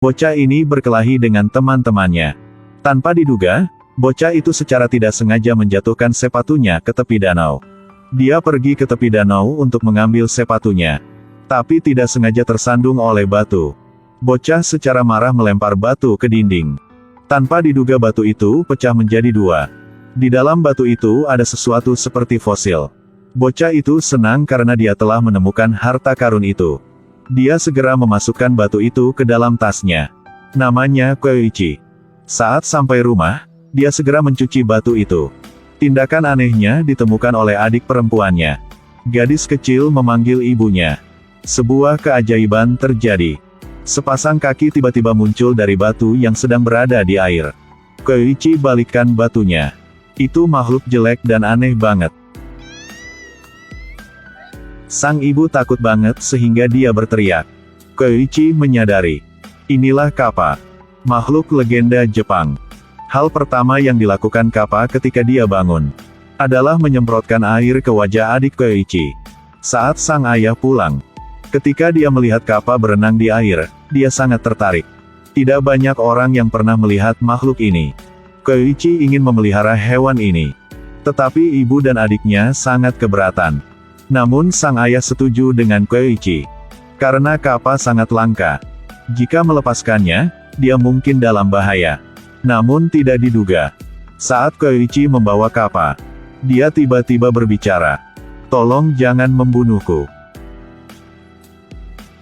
Bocah ini berkelahi dengan teman-temannya. Tanpa diduga, bocah itu secara tidak sengaja menjatuhkan sepatunya ke tepi danau. Dia pergi ke tepi danau untuk mengambil sepatunya, tapi tidak sengaja tersandung oleh batu. Bocah secara marah melempar batu ke dinding. Tanpa diduga batu itu pecah menjadi dua. Di dalam batu itu ada sesuatu seperti fosil. Bocah itu senang karena dia telah menemukan harta karun itu. Dia segera memasukkan batu itu ke dalam tasnya. Namanya Koichi. Saat sampai rumah, dia segera mencuci batu itu. Tindakan anehnya ditemukan oleh adik perempuannya. Gadis kecil memanggil ibunya. Sebuah keajaiban terjadi. Sepasang kaki tiba-tiba muncul dari batu yang sedang berada di air. Koichi balikkan batunya. Itu makhluk jelek dan aneh banget. Sang ibu takut banget sehingga dia berteriak. Koichi menyadari. Inilah Kappa. Makhluk legenda Jepang. Hal pertama yang dilakukan Kappa ketika dia bangun adalah menyemprotkan air ke wajah adik Koichi. Saat sang ayah pulang, ketika dia melihat Kappa berenang di air, dia sangat tertarik. Tidak banyak orang yang pernah melihat makhluk ini. Koichi ingin memelihara hewan ini. Tetapi ibu dan adiknya sangat keberatan. Namun sang ayah setuju dengan Koichi. Karena Kappa sangat langka. Jika melepaskannya, dia mungkin dalam bahaya. Namun tidak diduga. Saat Koichi membawa Kappa, dia tiba-tiba berbicara. Tolong jangan membunuhku.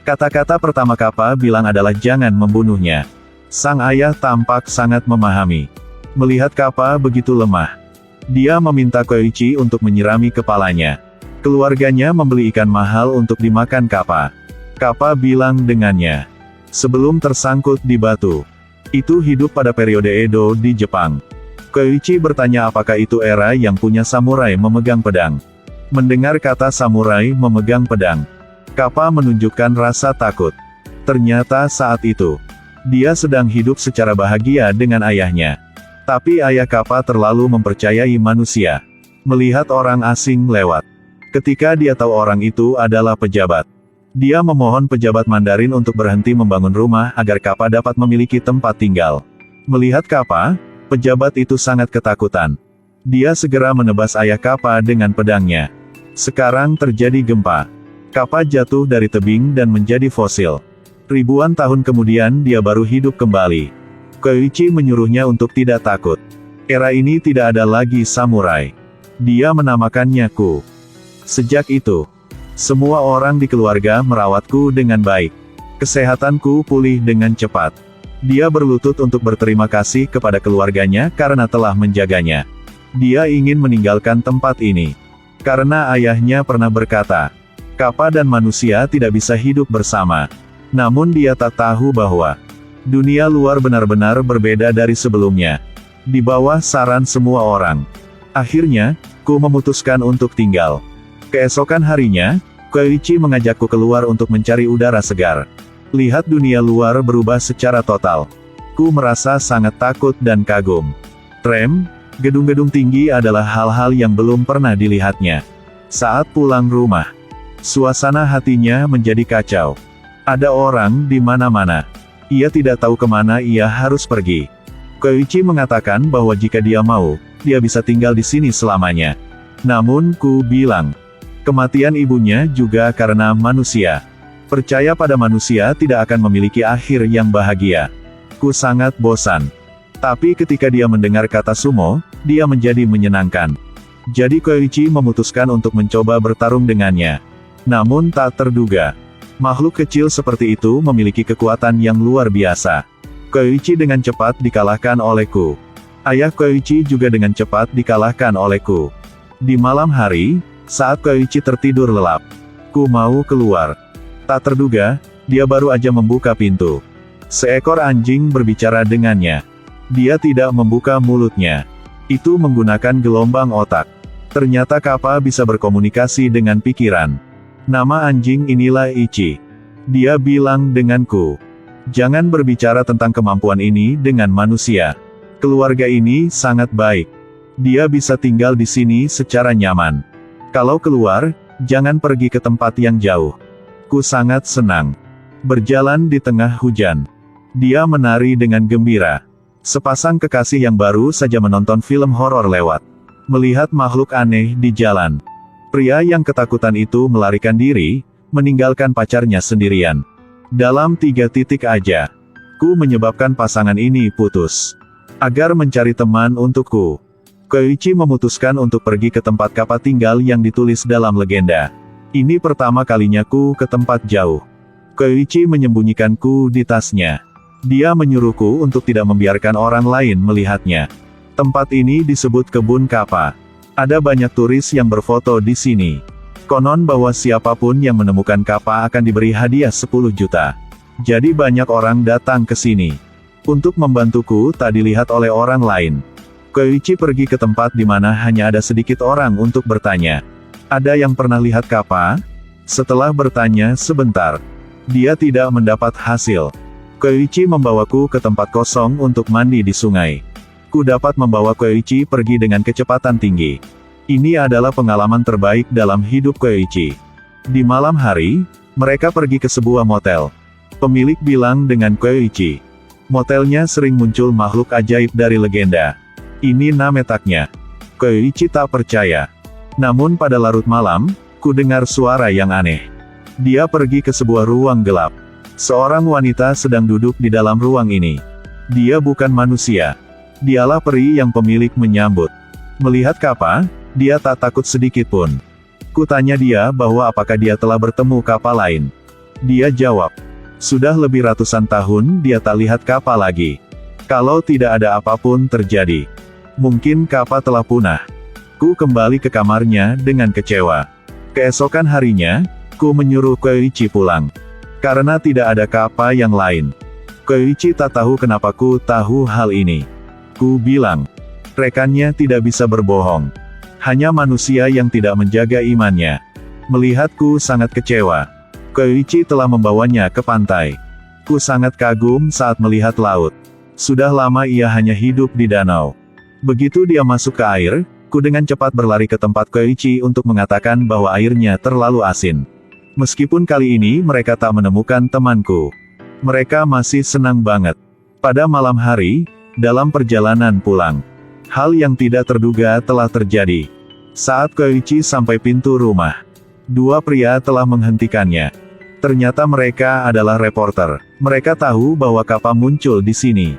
Kata-kata pertama Kappa bilang adalah jangan membunuhnya. Sang ayah tampak sangat memahami. Melihat Kappa begitu lemah, dia meminta Koichi untuk menyirami kepalanya. Keluarganya membeli ikan mahal untuk dimakan Kappa. Kappa bilang dengannya. Sebelum tersangkut di batu. Itu hidup pada periode Edo di Jepang. Koichi bertanya apakah itu era yang punya samurai memegang pedang. Mendengar kata samurai memegang pedang, Kappa menunjukkan rasa takut. Ternyata saat itu, dia sedang hidup secara bahagia dengan ayahnya. Tapi ayah Kappa terlalu mempercayai manusia. Melihat orang asing lewat. Ketika dia tahu orang itu adalah pejabat, dia memohon pejabat Mandarin untuk berhenti membangun rumah agar Kappa dapat memiliki tempat tinggal. Melihat Kappa, pejabat itu sangat ketakutan. Dia segera menebas ayah Kappa dengan pedangnya. Sekarang terjadi gempa. Kappa jatuh dari tebing dan menjadi fosil. Ribuan tahun kemudian dia baru hidup kembali. Koichi menyuruhnya untuk tidak takut. Era ini tidak ada lagi samurai. Dia menamakannya Ku. Sejak itu, semua orang di keluarga merawatku dengan baik. Kesehatanku pulih dengan cepat. Dia berlutut untuk berterima kasih kepada keluarganya karena telah menjaganya. Dia ingin meninggalkan tempat ini. Karena ayahnya pernah berkata, Kappa dan manusia tidak bisa hidup bersama. Namun dia tak tahu bahwa dunia luar benar-benar berbeda dari sebelumnya. Di bawah saran semua orang. Akhirnya, Ku memutuskan untuk tinggal. Keesokan harinya, Koichi mengajakku keluar untuk mencari udara segar. Lihat dunia luar berubah secara total. Ku merasa sangat takut dan kagum. Tram, gedung-gedung tinggi adalah hal-hal yang belum pernah dilihatnya. Saat pulang rumah, suasana hatinya menjadi kacau. Ada orang di mana-mana. Ia tidak tahu kemana ia harus pergi. Koichi mengatakan bahwa jika dia mau, dia bisa tinggal di sini selamanya. Namun Ku bilang, kematian ibunya juga karena manusia. Percaya pada manusia tidak akan memiliki akhir yang bahagia. Ku sangat bosan. Tapi ketika dia mendengar kata sumo, dia menjadi menyenangkan. Jadi Koichi memutuskan untuk mencoba bertarung dengannya. Namun tak terduga, makhluk kecil seperti itu memiliki kekuatan yang luar biasa. Koichi dengan cepat dikalahkan oleh Ku. Ayah Koichi juga dengan cepat dikalahkan oleh Ku. Di malam hari, saat Koichi tertidur lelap, Ku mau keluar. Tak terduga, dia baru aja membuka pintu. Seekor anjing berbicara dengannya. Dia tidak membuka mulutnya. Itu menggunakan gelombang otak. Ternyata Kappa bisa berkomunikasi dengan pikiran. Nama anjing inilah Ichi. Dia bilang denganku, jangan berbicara tentang kemampuan ini dengan manusia. Keluarga ini sangat baik. Dia bisa tinggal di sini secara nyaman. Kalau keluar, jangan pergi ke tempat yang jauh. Ku sangat senang. Berjalan di tengah hujan. Dia menari dengan gembira. Sepasang kekasih yang baru saja menonton film horor lewat. Melihat makhluk aneh di jalan. Pria yang ketakutan itu melarikan diri, meninggalkan pacarnya sendirian. Dalam 3 titik aja, ku menyebabkan pasangan ini putus. Agar mencari teman untukku, Koichi memutuskan untuk pergi ke tempat Kappa tinggal yang ditulis dalam legenda. Ini pertama kalinya ku ke tempat jauh. Koichi menyembunyikanku di tasnya. Dia menyuruhku untuk tidak membiarkan orang lain melihatnya. Tempat ini disebut kebun Kappa. Ada banyak turis yang berfoto di sini. Konon bahwa siapapun yang menemukan Kappa akan diberi hadiah 10 juta. Jadi banyak orang datang ke sini. Untuk membantuku tak dilihat oleh orang lain. Koichi pergi ke tempat di mana hanya ada sedikit orang untuk bertanya. Ada yang pernah lihat Kappa? Setelah bertanya sebentar, dia tidak mendapat hasil. Koichi membawaku ke tempat kosong untuk mandi di sungai. Ku dapat membawa Koichi pergi dengan kecepatan tinggi. Ini adalah pengalaman terbaik dalam hidup Koichi. Di malam hari, mereka pergi ke sebuah motel. Pemilik bilang dengan Koichi, motelnya sering muncul makhluk ajaib dari legenda. Ini nametaknya. Koichi tak percaya. Namun pada larut malam, ku dengar suara yang aneh. Dia pergi ke sebuah ruang gelap. Seorang wanita sedang duduk di dalam ruang ini. Dia bukan manusia. Dialah peri yang pemilik menyambut. Melihat Kappa, dia tak takut sedikit pun. Ku tanya dia bahwa apakah dia telah bertemu Kappa lain. Dia jawab, sudah lebih ratusan tahun dia tak lihat Kappa lagi. Kalau tidak ada apapun terjadi, mungkin Kappa telah punah. Ku kembali ke kamarnya dengan kecewa. Keesokan harinya, ku menyuruh Koichi pulang. Karena tidak ada Kappa yang lain. Koichi tak tahu kenapa ku tahu hal ini. Ku bilang, rekannya tidak bisa berbohong. Hanya manusia yang tidak menjaga imannya. Melihatku sangat kecewa. Koichi telah membawanya ke pantai. Ku sangat kagum saat melihat laut. Sudah lama ia hanya hidup di danau. Begitu dia masuk ke air, ku dengan cepat berlari ke tempat Koichi untuk mengatakan bahwa airnya terlalu asin. Meskipun kali ini mereka tak menemukan temanku. Mereka masih senang banget. Pada malam hari, dalam perjalanan pulang, hal yang tidak terduga telah terjadi. Saat Koichi sampai pintu rumah, 2 pria telah menghentikannya. Ternyata mereka adalah reporter. Mereka tahu bahwa Kappa muncul di sini.